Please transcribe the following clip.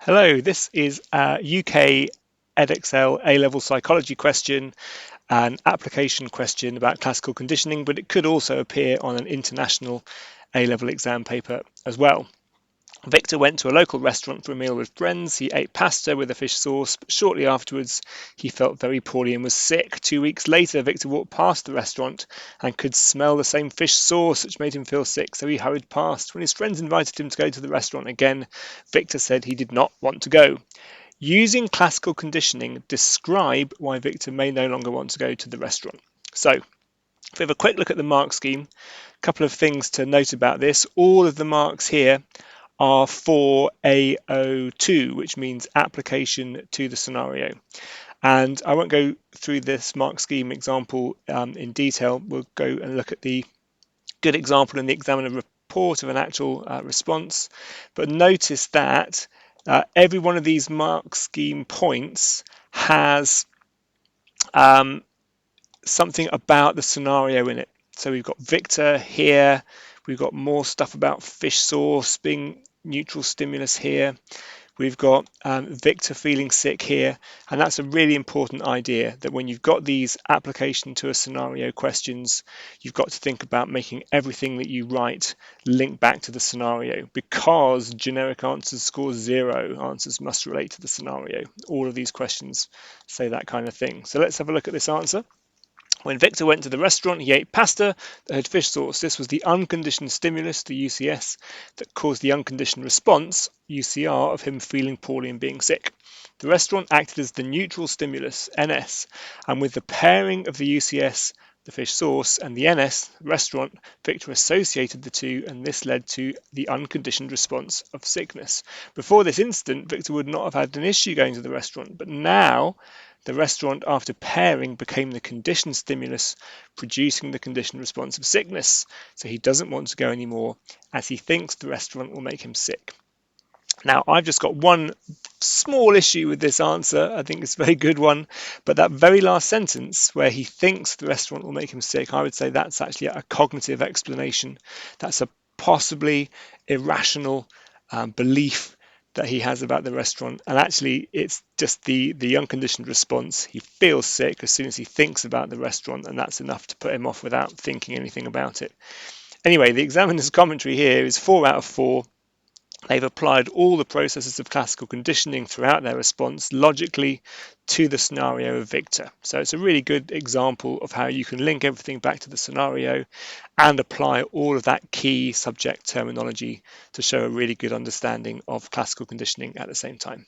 Hello, this is a UK Edexcel A Level Psychology question, an application question about classical conditioning, but it could also appear on an international A Level exam paper as well. Victor went to a local restaurant for a meal with friends. He ate pasta with a fish sauce, but shortly afterwards he felt very poorly and was sick. 2 weeks later, Victor walked past the restaurant and could smell the same fish sauce, which made him feel sick, so he hurried past. When his friends invited him to go to the restaurant again, Victor said he did not want to go. Using classical conditioning, describe why Victor may no longer want to go to the restaurant. So, if we have a quick look at the mark scheme, a couple of things to note about this. All of the marks here are for AO2, which means application to the scenario. And I won't go through this mark scheme example in detail. We'll go and look at the good example in the examiner report of an actual response. But notice that every one of these mark scheme points has something about the scenario in it. So we've got Victor here, we've got more stuff about fish sauce being neutral stimulus here, we've got Victor feeling sick here, and that's a really important idea that when you've got these application to a scenario questions, you've got to think about making everything that you write link back to the scenario, because generic answers score 0. Answers must relate to the scenario. All of these questions say that kind of thing. So let's have a look at this answer. When Victor went to the restaurant, he ate pasta that had fish sauce. This was the unconditioned stimulus, the UCS, that caused the unconditioned response, UCR, of him feeling poorly and being sick. The restaurant acted as the neutral stimulus, NS, and with the pairing of the UCS, the fish sauce, and the NS, restaurant, Victor associated the two, and this led to the unconditioned response of sickness. Before this incident, Victor would not have had an issue going to the restaurant, but now the restaurant, after pairing, became the conditioned stimulus, producing the conditioned response of sickness. So he doesn't want to go anymore, as he thinks the restaurant will make him sick. Now, I've just got one small issue with this answer. I think it's a very good one. But that very last sentence, where he thinks the restaurant will make him sick, I would say that's actually a cognitive explanation. That's a possibly irrational belief that he has about the restaurant, and actually it's just the unconditioned response. He feels sick as soon as he thinks about the restaurant, and that's enough to put him off without thinking anything about it. Anyway, the examiner's commentary here is 4 out of 4. They've applied all the processes of classical conditioning throughout their response logically to the scenario of Victor. So it's a really good example of how you can link everything back to the scenario and apply all of that key subject terminology to show a really good understanding of classical conditioning at the same time.